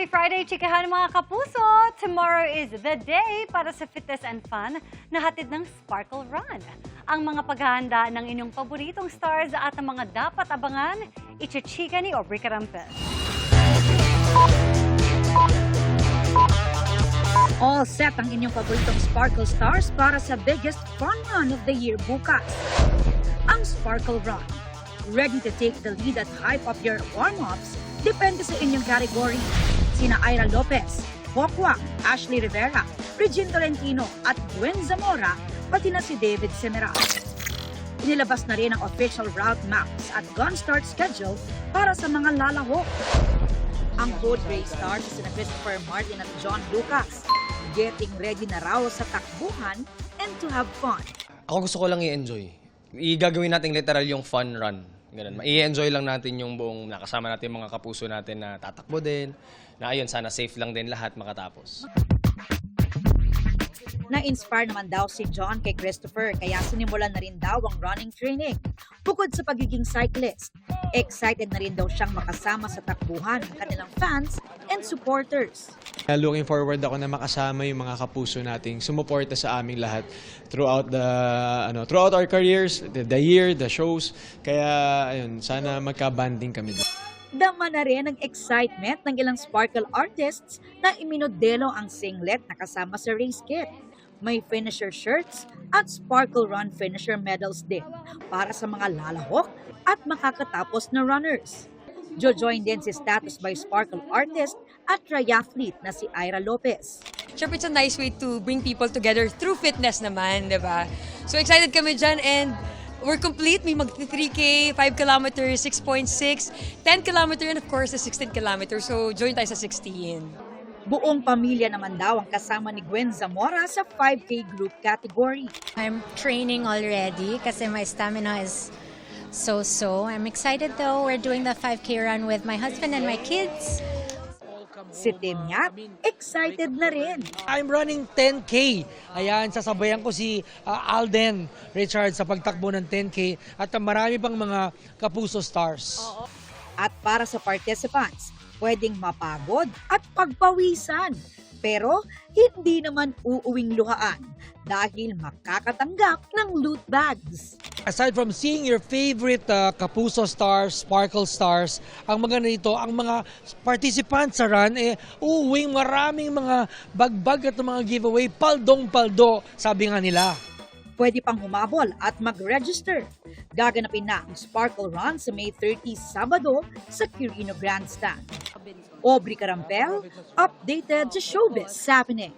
Happy Friday, chikahan mga kapuso! Tomorrow is the day para sa fitness and fun na hatid ng Sparkle Run. Ang mga paghahanda ng inyong paboritong stars at ang mga dapat abangan, ichichika ni Aubrey Carampel. All set ang inyong paboritong Sparkle Stars para sa biggest fun run of the year bukas. Ang Sparkle Run. Ready to take the lead at hype up your warm-ups? Depende sa inyong category. Sina Ira Lopez, Bokwang, Ashley Rivera, Regine Tolentino at Gwen Zamora, pati na si David Semeral. Inilabas na rin ang official route maps at gun start schedule para sa mga lalahok. Ang Code Gray Stars si Christopher Martin at John Lucas, getting ready na raw sa takbuhan and to have fun. Ako gusto ko lang i-enjoy. Igagawin natin literal yung fun run. Ganun. I-enjoy lang natin yung buong nakasama natin mga kapuso natin na tatakbo din. Na ayun, sana safe lang din lahat makatapos. Na-inspire naman daw si John kay Christopher kaya sinimulan na rin daw ang running training. Bukod sa pagiging cyclist, excited na rin daw siyang makasama sa takbuhan ng kanilang fans and supporters. Looking forward ako na makasama yung mga kapuso nating sumuporta sa aming lahat throughout our careers, the year, the shows. Kaya ayun, sana magka-banding kami doon. Dama na rin ang excitement ng ilang Sparkle artists na iminodelo ang singlet na kasama sa race kit. May finisher shirts at Sparkle Run finisher medals din para sa mga lalahok at makakatapos na runners. Jojoin din si Status by Sparkle artist at triathlete na si Ira Lopez. Siyempre, it's a nice way to bring people together through fitness naman, di ba? So excited kami dyan and we're complete. May mag-3K, 5 kilometers, 6.6, 10 kilometer, and of course, the 16 kilometers. So join tayo sa 16. Buong pamilya naman daw ang kasama ni Gwen Zamora sa 5K group category. I'm training already kasi my stamina is so-so. I'm excited though. We're doing the 5K run with my husband and my kids. Si Tim Yap, excited na rin. I'm running 10K. Ayan, sasabayan ko si Alden Richard sa pagtakbo ng 10K at marami pang mga kapuso stars. At para sa participants, pwedeng mapagod at pagpawisan. Pero hindi naman uuwing luhaan dahil makakatanggap ng loot bags. Aside from seeing your favorite kapuso stars, sparkle stars, ang mga nito, ang mga participants sa run, uuwing maraming mga bagbag at mga giveaway, paldong-paldo, sabi nga nila. Pwede pang humabol at mag-register. Gaganapin na ang Sparkle Run sa May 30 Sabado sa Quirino Grandstand. Aubrey Carampel, updated sa Showbiz Happenings.